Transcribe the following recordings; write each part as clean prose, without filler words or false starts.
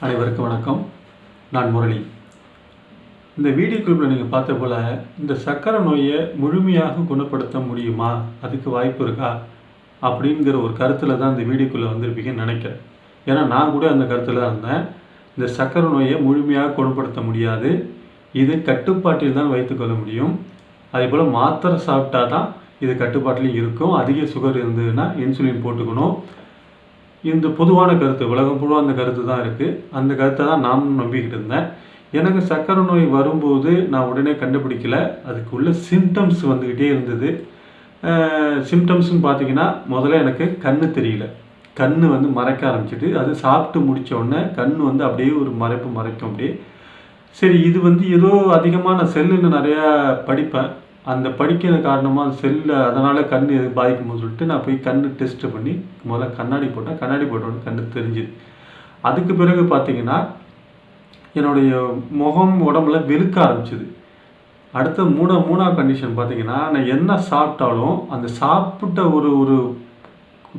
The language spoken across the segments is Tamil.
அனைவருக்கும் வணக்கம். நான் முரளி. இந்த வீடியோ கிளிப்பில் நீங்கள் பார்த்த போல் இந்த சர்க்கரை நோயை முழுமையாக குணப்படுத்த முடியுமா, அதுக்கு வாய்ப்பு இருக்கா அப்படிங்கிற ஒரு கருத்தில் தான் இந்த வீடியோக்குள்ளே வந்திருப்பீங்கன்னு நினைக்கிறேன். ஏன்னா நான் கூட அந்த கருத்தில் தான் இருந்தேன். இந்த சர்க்கரை நோயை முழுமையாக குணப்படுத்த முடியாது, இது கட்டுப்பாட்டில் தான் வைத்துக்கொள்ள முடியும். அதே போல் மாத்திரை சாப்பிட்டா தான் இது கட்டுப்பாட்டிலையும் இருக்கும். அதிக சுகர் இருந்ததுன்னா இன்சுலின் போட்டுக்கணும். இந்த பொதுவான கருத்து, உலகம் பொதுவாக அந்த கருத்து தான் இருக்குது. அந்த கருத்தை தான் நானும் நம்பிக்கிட்டு இருந்தேன். எனக்கு சர்க்கரை நோய் வரும்போது நான் உடனே கண்டுபிடிக்கல. அதுக்குள்ள சிம்டம்ஸ் வந்துக்கிட்டே இருந்தது. சிம்டம்ஸ்னு பார்த்தீங்கன்னா, முதல்ல எனக்கு கண்ணு தெரியல. கண்ணு மறைக்க ஆரம்பிச்சிட்டு, அது சாப்பிட்டு முடித்த உடனே கண் அப்படியே ஒரு மறைக்கும் அப்படியே. சரி, இது ஏதோ அதிகமாக நான் செல்லில் நிறையா படிப்பேன். அந்த படிக்கிற காரணமாக அந்த செல்லில் அதனால் கண் எது பாதிக்கும்னு சொல்லிட்டு நான் போய் கண் டெஸ்ட்டு பண்ணி முதல்ல கண்ணாடி போட்டேன். கண்ணாடி போட்டோன்னு கண் தெரிஞ்சுது. அதுக்கு பிறகு பார்த்திங்கன்னா, என்னுடைய முகம் உடம்புல வெளுக்க ஆரம்பிச்சிது. அடுத்த மூணாவது கண்டிஷன் பார்த்திங்கன்னா, நான் என்ன சாப்பிட்டாலும் அந்த சாப்பிட்ட ஒரு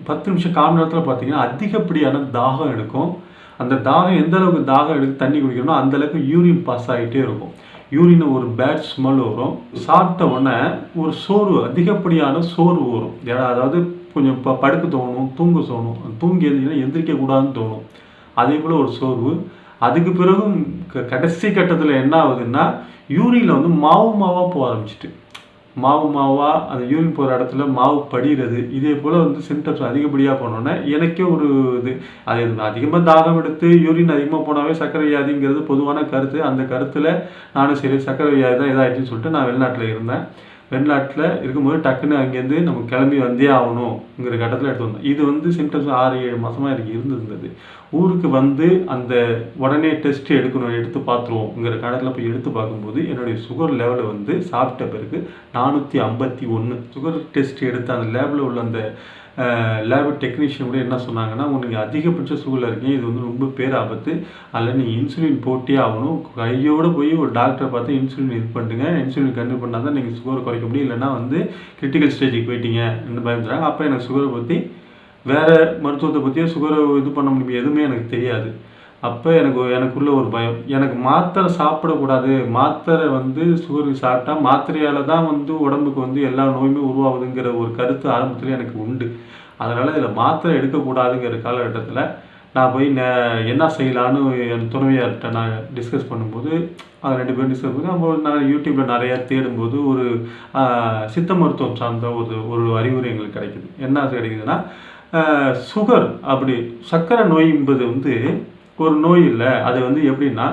10 நிமிஷம் கால் மணி நேரத்தில் பார்த்திங்கன்னா அதிகப்படியான தாகம் எடுக்கும். அந்த தாகம் எந்த அளவுக்கு தாகம் எடுத்து தண்ணி குடிக்கணுமோ அந்தளவுக்கு யூரின் பாஸ் ஆகிட்டே இருக்கும். யூரின் ஒரு பேட் ஸ்மெல் வரும். சாப்பிட்ட உடனே ஒரு சோர்வு, அதிகப்படியான சோர்வு வரும். அதாவது கொஞ்சம் படுக்க தோணும், தூங்க தோணும். தூங்கி எந்திரிக்கக்கூடாதுன்னு தோணும். அதே போல் ஒரு சோர்வு. அதுக்கு பிறகும் கடைசி கட்டத்தில் என்ன ஆகுதுன்னா, யூரினில் மாவாக போக ஆரம்பிச்சிட்டு, மாவாக அந்த யூரின் போகிற இடத்துல மாவு படிகிறது. இதே போல் சிம்டம்ஸ் அதிகப்படியாக போனோன்னே எனக்கே ஒரு அது அதிகமாக தாகம் எடுத்து யூரின் அதிகமாக போனாவே சர்க்கரை வியாதிங்கிறது பொதுவான கருத்து. அந்த கருத்தில் நானும் சரி சர்க்கரை வியாதி தான் இதாகிடுச்சுன்னு சொல்லிட்டு நான் வெளிநாட்டில் இருந்தேன். வெளிநாட்டில் இருக்கும்போது டக்குன்னு அங்கேருந்து நம்ம கிளம்பி வந்தே ஆகணுங்கிற கட்டத்தில் எடுத்து வந்தோம். இது சிம்டம்ஸ் 6-7 மாதமாக எனக்கு இருந்தது. ஊருக்கு அந்த உடனே டெஸ்ட் எடுத்து பார்த்துருவோங்கிற கணக்கில் போய் எடுத்து பார்க்கும்போது என்னுடைய சுகர் லெவலு சாப்பிட்ட பிறகு 451. சுகர் டெஸ்ட் எடுத்து அந்த லேபில் உள்ள அந்த லேப் டெக்னீஷியன் கூட என்ன சொன்னாங்கன்னா, உங்களுக்கு அதிகபட்ச சுகரில் இருக்கீங்க, இது ரொம்ப பேராபத்து, அதில் நீங்கள் இன்சுலின் போட்டே ஆகணும். கையோடு போய் ஒரு டாக்டரை பார்த்து இன்சுலின் இது பண்ணிட்டுங்க, இன்சுலின் கண்டினியூ பண்ணால் தான் நீங்கள் சுகரை குறைக்க முடியும், இல்லைன்னா கிரிட்டிக்கல் ஸ்டேஜுக்கு போயிட்டீங்க என்று பயந்துறாங்க. அப்போ எனக்கு சுகரை பற்றி வேறு மருத்துவத்தை பற்றியே சுகரை இது பண்ண முடியும் எதுவுமே எனக்கு தெரியாது. அப்போ எனக்குள்ள ஒரு பயம். எனக்கு மாத்திரை சாப்பிடக்கூடாது, மாத்திரை சுகருக்கு சாப்பிட்டா மாத்திரையால் தான் உடம்புக்கு எல்லா நோயுமே உருவாகுதுங்கிற ஒரு கருத்து ஆரம்பத்தில் எனக்கு உண்டு. அதனால் இதில் மாத்திரை எடுக்கக்கூடாதுங்கிற காலகட்டத்தில் நான் போய் என்ன செய்யலான்னு என் துணைவியார்கிட்ட நான் டிஸ்கஸ் பண்ணும்போது, அது 2 பேரும் டிஸ்கஸ் பண்ணி அப்போ நான் யூடியூப்பில் நிறையா தேடும்போது ஒரு சித்த மருத்துவம் சார்ந்த ஒரு அறிவுரை எங்களுக்கு கிடைக்குது. என்ன கிடைக்குதுன்னா, சுகர் அப்படி சர்க்கரை நோய் என்பது ஒரு நோய் இல்லை. அது எப்படின்னா,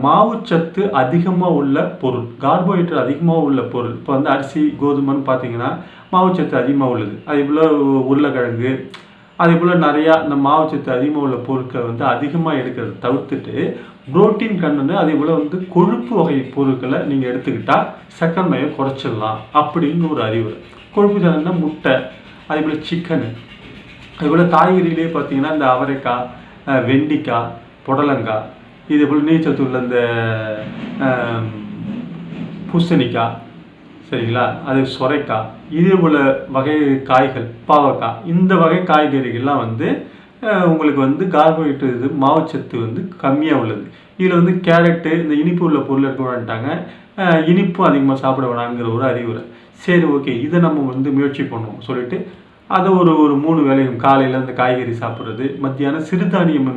மாவுச்சத்து அதிகமாக உள்ள பொருள், கார்போஹைட்ரேட் அதிகமாக உள்ள பொருள். இப்போ அரிசி கோதுமைன்னு பார்த்தீங்கன்னா மாவுச்சத்து அதிகமாக உள்ளது. அதே போல் உருளைக்கிழங்கு, அதே போல் நிறையா இந்த மாவுச்சத்து அதிகமாக உள்ள பொருட்களை அதிகமாக எடுக்கிறத தவிர்த்துட்டு புரோட்டீன் கண்டென்ட், அதே போல் கொழுப்பு வகை பொருட்களை நீங்கள் எடுத்துக்கிட்டால் சர்க்கரை நோயை குறைச்சிடலாம் அப்படின்னு ஒரு அறிவுரை. கொழுப்பு சார்ந்த முட்டை, அதே போல் சிக்கனு, அதே போல் காய்கறியிலே பார்த்தீங்கன்னா இந்த அவரைக்காய், வெண்டிக்காய், புடலங்காய், இதே போல் நீர்ச்சத்து உள்ள இந்த பூசணிக்காய், சரிங்களா, அது சுரைக்காய், இதே போல் வகை காய்கள், பாவக்காய், இந்த வகை காய்கறிகள்லாம் உங்களுக்கு கார்போஹைட்ரேட் மாவுச்சத்து கம்மியாக உள்ளது. இதில் கேரட்டு, இந்த இனிப்பு உள்ள பொருள் இருக்க வேண்டாங்க, இனிப்பும் அதிகமாக சாப்பிட வேணாங்கிற ஒரு அறிவுரை. சரி, ஓகே, இதை நம்ம முயற்சி பண்ணுவோம் சொல்லிட்டு அதை ஒரு 3 வேளையும் காலையில் இந்த காய்கறி சாப்பிட்றது, மத்தியானம் சிறுதானியம்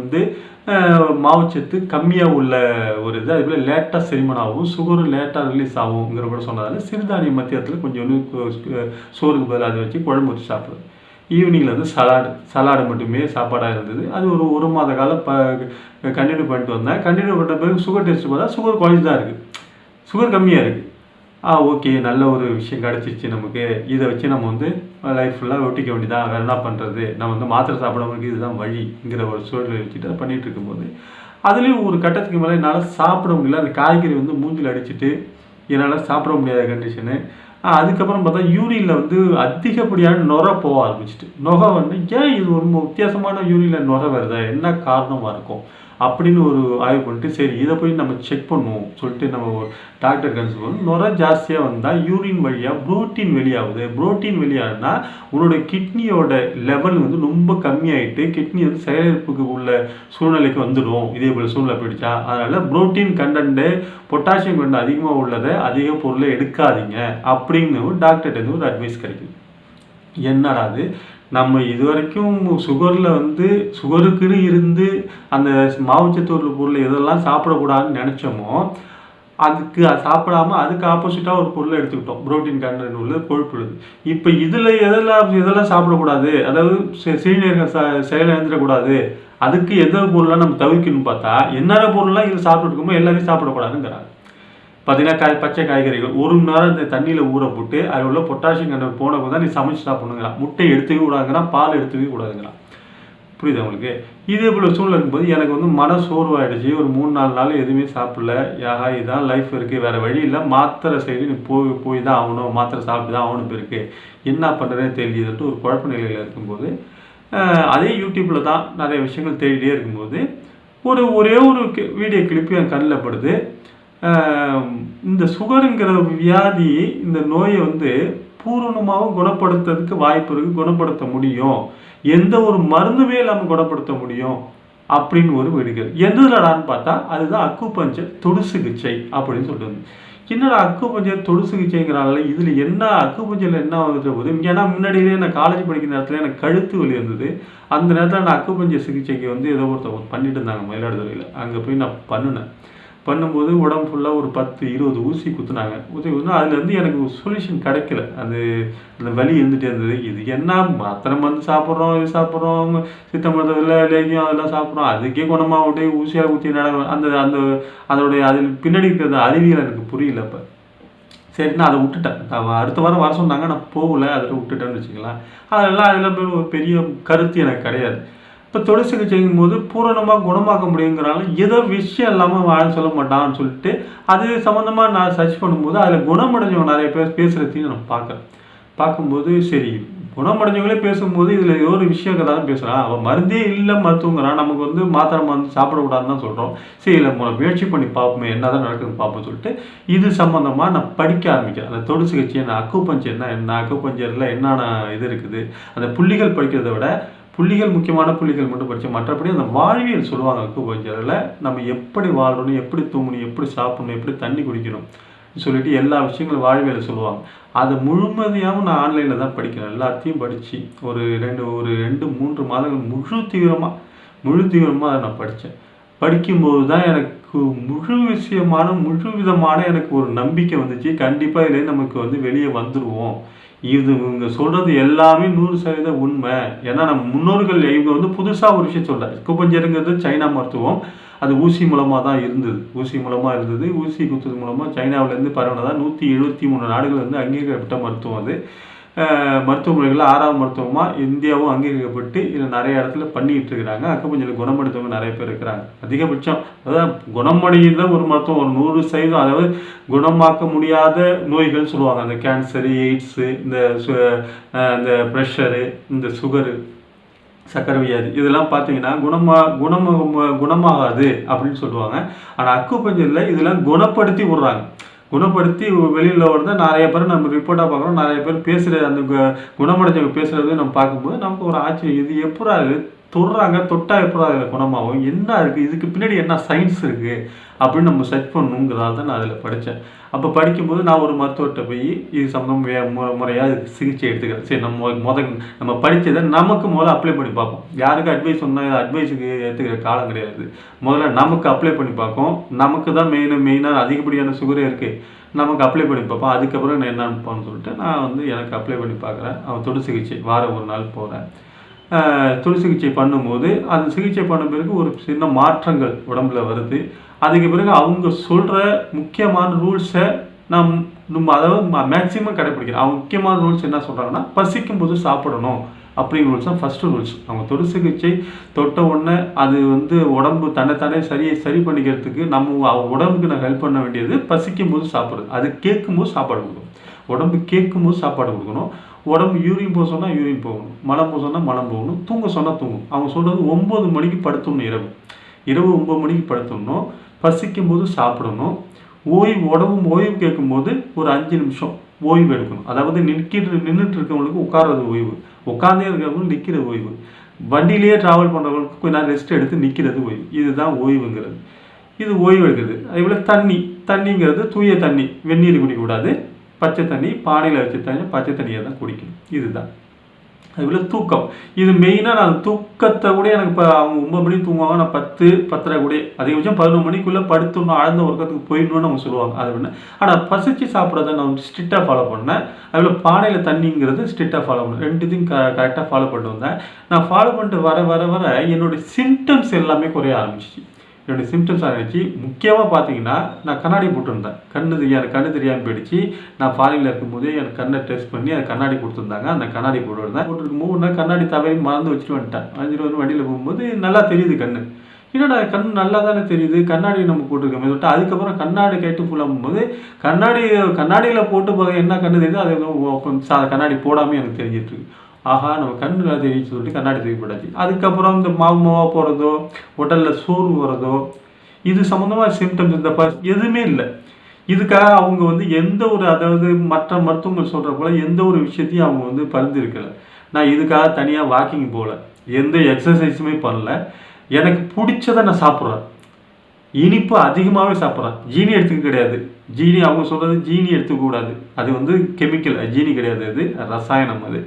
மாவுச்சத்து கம்மியாக உள்ள ஒரு இது, அதுபோல் லேட்டாக செரிமன் ஆகும், சுகரும் லேட்டாக ரிலீஸ் ஆகுங்கிற கூட சொன்னதால் சிறுதானியம் மத்தியத்தில் கொஞ்சம் சோறுக்கு பதிலாக அதை வச்சு குழம்பு வச்சு சாப்பிட்றது. ஈவினிங்கில் சலாடு மட்டுமே சாப்பாடாக இருந்தது. அது ஒரு மாத காலம் கண்டினியூ பண்ணிட்டு வந்தேன். கண்டினியூ பண்ண பிறகு சுகர் டெஸ்ட் பார்த்தா சுகர் குறைஞ்சி தான் இருக்குது, சுகர் கம்மியாக இருக்குது. ஓகே, நல்ல ஒரு விஷயம் கிடச்சிச்சு நமக்கு, இதை வச்சு நம்ம லைஃப் ஃபுல்லாக ஒட்டிக்க வேண்டியதான், வேறு என்ன பண்ணுறது, நம்ம மாத்திரை சாப்பிடாமக்கு இதுதான் வழிங்கிற ஒரு சூழலை வச்சுட்டு அதை பண்ணிகிட்டு இருக்கும்போது, அதுலேயும் ஒரு கட்டத்துக்கு மேலே என்னால் சாப்பிட முடியல. அந்த காய்கறி மூஞ்சில் அடிச்சுட்டு என்னால் சாப்பிட முடியாத கண்டிஷனு. அதுக்கப்புறம் பார்த்தா யூரினில் வந்து அதிகப்படியான நுரை போக ஆரம்பிச்சிட்டு, நுரை வந்து ஏன் இது ரொம்ப வித்தியாசமான யூரினில் நுரை வருதா, என்ன காரணமாக இருக்கும் அப்படின்னு ஒரு ஆய்வு பண்ணிட்டு, சரி இதை போய் நம்ம செக் பண்ணுவோம் சொல்லிட்டு நம்ம டாக்டர் கன்சல்ட் பண்ணி, நுரை ஜாஸ்தியாக வந்தால் யூரின் வழியாக புரோட்டீன் வெளியாகுது. புரோட்டீன் வெளியாகுதுன்னா உன்னோட கிட்னியோட லெவல் வந்து ரொம்ப கம்மியாயிட்டு கிட்னி வந்து செயலிழப்புக்கு உள்ள சூழ்நிலைக்கு வந்துடும். இதே போல் சூழ்நிலை போயிடுச்சா, அதனால் புரோட்டீன் கண்டென்ட்டு பொட்டாசியம் கண்டென்ட் அதிகமாக உள்ளதை அதிக பொருளை எடுக்காதீங்க அப்படின்னு டாக்டர்கிட்ட ஒரு அட்வைஸ் கிடைக்குது. என்னடா அது, நம்ம இது வரைக்கும் சுகரில் வந்து சுகருக்குன்னு இருந்து அந்த மாவுச்சத்து பொருள் எதெல்லாம் சாப்பிடக்கூடாதுன்னு நினச்சோமோ அதுக்கு சாப்பிடாம அதுக்கு ஆப்போசிட்டாக ஒரு பொருளை எடுத்துக்கிட்டோம், புரோட்டீன் கண்டென்ட் உள்ளது, கொழுப்பு உள்ளது. இப்போ இதில் எதெல்லாம் சாப்பிடக்கூடாது, அதாவது சிறுநீரகம் செயலிழந்துடக்கூடாது, அதுக்கு எந்த பொருளாக நம்ம தவிர்க்கணும்னு பார்த்தா என்னென்ன பொருள்லாம் இது சாப்பிட்டுருக்கோமோ எல்லாத்தையும் சாப்பிடக்கூடாதுங்கிறாங்க. பார்த்தீங்கன்னா பச்சை காய்கறிகள் 1 மணி நேரம் இந்த தண்ணியில் ஊற போட்டு அதில் உள்ள பொட்டாசியம் கண்டென்ட் போனப்போ தான் நீ சமைச்சு சாப்பிடணுங்கிறான். முட்டை எடுத்துக்க கூடாதுங்கிறான், பால் எடுத்துக்க கூடாதுங்கிறான். புரியுது உங்களுக்கு? இதே போல் சூழ்நிலை இருக்கும்போது எனக்கு வந்து மன சோர்வாயிடுச்சு. ஒரு 3-4 நாள் எதுவுமே சாப்பிடல. இதான் லைஃப் இருக்குது, வேறு வழி இல்லை, மாத்திரை சைடு நீ போய் தான் ஆகணும், மாத்திரை சாப்பிட்டு தான் ஆகணும் இருக்குது, என்ன பண்ணுறதுன்னு தெரியலன்ட்டு ஒரு குழப்ப நிலையில் இருக்கும்போது அதே யூடியூப்பில் தான் நிறைய விஷயங்கள் தேடிட்டே இருக்கும்போது ஒரே ஒரு வீடியோ கிளிப்பு என் கண்ணில் படுது. இந்த சுகருங்கிற வியாதி, இந்த நோயை வந்து பூரணமாக குணப்படுத்துறதுக்கு வாய்ப்பு இருக்குது, குணப்படுத்த முடியும், எந்த ஒரு மருந்துமே இல்லாமல் குணப்படுத்த முடியும் அப்படின்னு ஒரு வீடியோ. எதுலடான்னு பார்த்தா அதுதான் அக்குபஞ்சர் தொடு சிகிச்சை அப்படின்னு சொல்லுது. என்னடா அக்குபஞ்சர் தொடு சிகிச்சைங்கிறாங்கள, இதில் என்ன அக்குபஞ்சரில் என்ன வந்துட்டு போகுது? ஏன்னா முன்னாடியிலே நான் காலேஜ் படிக்கிற நேரத்தில் எனக்கு கழுத்து வலி இருந்தது. அந்த நேரத்தில் நான் அக்குபஞ்சர் சிகிச்சைக்கு வந்து ஏதோ ஒருத்தர் பண்ணிட்டு இருந்தாங்க மயிலாடுதுறையில். அங்கே போய் நான் பண்ணும்போது உடம்பு ஃபுல்லாக ஒரு 10-20 ஊசி குத்துனாங்க. அதுலேருந்து எனக்கு ஒரு சொல்யூஷன் கிடைக்கல. அந்த வலி இருந்துகிட்டே இருந்தது. இது என்ன மாத்திரை மருந்து சாப்பிட்றோம், இது சாப்பிட்றோம், சித்த மருந்துல லேகியம் அதெல்லாம் சாப்பிட்றோம், அதுக்கே குணமாக விட்டு ஊசியாக ஊற்றி அதோடைய அதில் பின்னாடி இருக்கிற அறிவியல் எனக்கு புரியல. இப்போ சரி நான் அதை விட்டுட்டேன். அடுத்த வாரம் வர சொன்னாங்க, நான் போகல, அதில் விட்டுட்டேன்னு வச்சுக்கலாம். அதில் ஒரு பெரிய கருத்து எனக்கு கிடையாது. இப்போ தொடு சிகிச்சைங்கும் போது பூரணமாக குணமாக்க முடியுங்கிறாங்க. ஏதோ விஷயம் இல்லாமல் வாழ சொல்ல மாட்டான்னு சொல்லிட்டு அது சம்மந்தமாக நான் சர்ச் பண்ணும்போது அதில் குணமடைஞ்சவங்க நிறைய பேர் பேசுகிறதையும் நான் பார்க்கும்போது சரி, குணமடைஞ்சவங்களே பேசும்போது இதில் ஏதோ ஒரு விஷயம் தான் பேசுகிறான், அவன் மருந்தே இல்லை மருத்துவங்கிறான், நமக்கு வந்து மாத்திரை மருந்து சாப்பிடக்கூடாதுன்னு தான் சொல்கிறோம், சரி இல்லை முயற்சி பண்ணி பார்ப்போமே என்ன தான் நடக்குதுன்னு பார்ப்போம் சொல்லிட்டு இது சம்மந்தமாக நான் படிக்க ஆரம்பிக்கிறேன். அந்த தொடு சிகிச்சை என்ன, அக்குபஞ்சர்னா என்ன, அக்குபஞ்சரில் என்னென்ன இது இருக்குது, அந்த புள்ளிகள் படிக்கிறத விட முக்கியமான புள்ளிகள் மட்டும் படித்தோம். மற்றபடி அந்த வாழ்வியல் சொல்லுவாங்க அக்குபஞ்சரில், நம்ம எப்படி வாழணும், எப்படி தூங்கணும், எப்படி சாப்பிடணும், எப்படி தண்ணி குடிக்கணும் சொல்லிட்டு எல்லா விஷயங்களும் வாழ்வியலை சொல்லுவாங்க. அதை முழுமதியாகவும் நான் ஆன்லைனில் தான் படிக்கிறேன். எல்லாத்தையும் படித்து ஒரு 2-3 மாதங்கள் முழு தீவிரமாக அதை நான் படித்தேன். படிக்கும்போது தான் எனக்கு முழு விதமான எனக்கு ஒரு நம்பிக்கை வந்துச்சு. கண்டிப்பாக இதுலேருந்து நமக்கு வந்து வெளியே வந்துடுவோம். இது இவங்க சொல்கிறது எல்லாமே 100% உண்மை. ஏன்னா நம்ம முன்னோர்கள் இவங்க வந்து புதுசாக ஒரு விஷயம் சொல்கிறார். அக்குபஞ்சருங்கிறது சைனா மருத்துவம், அது ஊசி மூலமாக தான் இருந்தது. ஊசி குத்துறது மூலமாக சைனாவிலேருந்து பரவினதான் 173 நாடுகள் வந்து அங்கீகரிக்கப்பட்ட மருத்துவம். அது மருத்துவ முறைகளில் 6வது மருத்துவமாக இந்தியாவும் அங்கீகரிக்கப்பட்டு இதில் நிறைய இடத்துல பண்ணிகிட்டு இருக்கிறாங்க. அக்குபஞ்சரில் குணப்படுத்தவங்க நிறைய பேர் இருக்கிறாங்க. அதிகபட்சம் அதாவது குணமடைந்த ஒரு மருத்துவம் ஒரு 100%, அதாவது குணமாக்க முடியாத நோய்கள் சொல்லுவாங்க. அந்த கேன்சரு, எய்ட்ஸு, இந்த ப்ரெஷரு, இந்த சுகரு, சக்கரை வியாதி, இதெல்லாம் பார்த்தீங்கன்னா குணமாகாது அப்படின்னு சொல்லுவாங்க. ஆனால் அக்குபஞ்சரில் இதெல்லாம் குணப்படுத்தி விடுறாங்க. குணப்படுத்தி வெளியில் வருது. நிறைய பேர் நம்ம ரிப்போர்ட்டாக பார்க்குறோம், நிறைய பேர் பேசுகிற அந்த குணமடைஞ்சவங்க பேசுகிறது நம்ம பார்க்கும்போது நமக்கு ஒரு ஆச்சரியம். இது எப்படா தொட்டா எப்படா அதில் குணமாகும், என்ன இருக்குது இதுக்கு பின்னாடி, என்ன சயின்ஸ் இருக்குது அப்படின்னு நம்ம சர்ச் பண்ணணுங்கிறதால தான் நான் அதில் படித்தேன். அப்போ படிக்கும்போது நான் ஒரு மருத்துவர்கிட்ட போய் இது சம்மந்தம் முறையாக சிகிச்சை எடுத்துக்கிறேன். சரி நம்ம படித்ததை நமக்கு முதல்ல அப்ளை பண்ணி பார்ப்போம். யாருக்கு அட்வைஸ் சொன்னால் அட்வைஸுக்கு ஏற்றுக்கிற காலம் கிடையாது. முதல்ல நமக்கு அப்ளை பண்ணி பார்ப்போம். நமக்கு தான் மெயினாக அதிகப்படியான சுகரே இருக்குது, நமக்கு அப்ளை பண்ணி பார்ப்போம். அதுக்கப்புறம் நான் என்னன்னு சொல்லிட்டு நான் வந்து எனக்கு அப்ளை பண்ணி பார்க்குறேன். அவன் தொடு சிகிச்சை வாரம் ஒரு நாள் போகிறேன். தொடு சிகிச்சை பண்ணும்போது அந்த சிகிச்சை பண்ண பிறகு ஒரு சின்ன மாற்றங்கள் உடம்புல வருது. அதுக்கு பிறகு அவங்க சொல்கிற முக்கியமான ரூல்ஸை நம்ம அதாவது மேக்ஸிமம் கடைப்பிடிக்கிறோம். அவங்க முக்கியமான ரூல்ஸ் என்ன சொல்கிறாங்கன்னா, பசிக்கும் போது சாப்பிடணும் அப்படிங்கிற ரூல்ஸ் தான் ஃபஸ்ட்டு ரூல்ஸ். அவங்க தொடு சிகிச்சை தொட்ட உடனே அது வந்து உடம்பு தன்னைத்தானே சரி பண்ணிக்கிறதுக்கு நம்ம உடம்புக்கு நான் ஹெல்ப் பண்ண வேண்டியது பசிக்கும் போது சாப்பிட்றது. அது கேட்கும்போது சாப்பாடு கொடுக்கும். உடம்பு கேட்கும் போது சாப்பாடு கொடுக்கணும், உடம்பு யூரின் போக சொன்னால் யூரின் போகணும், மலம் போக சொன்னால் மலம் போகணும், தூங்க சொன்னால் தூங்கும். அவங்க சொல்கிறது 9 மணிக்கு படுத்தணும், இரவு 9 மணிக்கு படுத்தணும், பசிக்கும் போது சாப்பிடணும், ஓய்வு கேட்கும்போது ஒரு 5 நிமிஷம் ஓய்வு எடுக்கணும். அதாவது நின்றுட்டு இருக்கவங்களுக்கு உட்கார்றது ஓய்வு, உட்காந்தே இருக்கிறவங்களுக்கு நிற்கிற ஓய்வு, வண்டியிலேயே ட்ராவல் பண்ணுறவங்களுக்கு கொஞ்ச நேரம் ரெஸ்ட் எடுத்து நிற்கிறது ஓய்வு. இதுதான் ஓய்வுங்கிறது. இது ஓய்வு எடுக்குது. அதே போல் தண்ணிங்கிறது தூய தண்ணி, வெந்நீர் குடிக்கக்கூடாது, பச்சை தண்ணி, பானையில் வச்சு தண்ணி பச்சை தண்ணியை தான் குடிக்கணும். இதுதான். அதுபோல் தூக்கம், இது மெயினாக நான் தூக்கத்தை கூட எனக்கு இப்போ அவங்க 9 மணிக்கு தூங்குவாங்க, நான் 10-10:30 கூட அதிகபட்சம் 11 மணிக்குள்ளே படுத்தணும், ஆழ்ந்த உறக்கத்துக்கு போயிடணும்னு அவங்க சொல்லுவாங்க. அது ஒன்று. ஆனால் பசிச்சு சாப்பிட்றத நான் ஸ்ட்ரிக்டாக ஃபாலோ பண்ணேன். அதுபோல் பானையில் தண்ணிங்கிறது ஸ்ட்ரிக்டாக ஃபாலோ பண்ணேன். ரெண்டுத்தையும் கரெக்டாக ஃபாலோ பண்ணிட்டு வந்தேன். நான் ஃபாலோ பண்ணிட்டு வர என்னுடைய சிம்டம்ஸ் எல்லாமே குறைய ஆரம்பிச்சிச்சு. என்னுடைய சிம்டம்ஸ் ஆகிடுச்சு. முக்கியமாக பார்த்தீங்கன்னா, நான் கண்ணாடி போட்டுருந்தேன். கண்ணு தெரியாமல் போயிடுச்சு. நான் ஃபாரினில் இருக்கும்போதே எனக்கு கண்ணை டெஸ்ட் பண்ணி அது கண்ணாடி கொடுத்துருந்தாங்க. அந்த கண்ணாடி போட்டுருக்கும்போது ஒரு நாள் கண்ணாடி தவறி மறந்து வச்சுட்டு வந்துட்டேன். வண்டியில் போகும்போது நல்லா தெரியுது கண்ணு. என்னடா கண் நல்லா தானே தெரியுது, கண்ணாடி நம்ம போட்டிருக்கோமே சொல்லிட்டு அதுக்கப்புறம் கண்ணாடி கேட்டு ஃபுல்லாக போகும்போது கண்ணாடியில் போட்டு போக என்ன கண்ணு தெரியுது, அது கண்ணாடி போடாமல் எனக்கு தெரிஞ்சிட்டு இருக்கு. ஆஹா, நம்ம கண்ணு தெரியுன்னு சொல்லிட்டு கண்ணாடி தூக்கி போட்டாச்சு. அதுக்கப்புறம் இந்த மாவாக போகிறதோ, உடலில் சோர்வு வரதோ, இது சம்மந்தமாக சிம்டம்ஸ் இந்த எதுவுமே இல்லை. இதுக்காக அவங்க எந்த ஒரு, அதாவது மற்ற மருத்துவங்கள் சொல்கிற போல் எந்த ஒரு விஷயத்தையும் அவங்க பரிந்துரைக்கலை. நான் இதுக்காக தனியாக வாக்கிங் போகல, எந்த எக்ஸசைஸுமே பண்ணல. எனக்கு பிடிச்சதை நான் சாப்பிட்றேன். இனிப்பு அதிகமாகவே சாப்பிட்றேன். ஜீனி எடுத்துக்க கிடையாது. ஜீனி அவங்க சொல்கிறது ஜீனி எடுத்துக்கூடாது, அது கெமிக்கல், ஜீனி கிடையாது, அது ரசாயனம். அது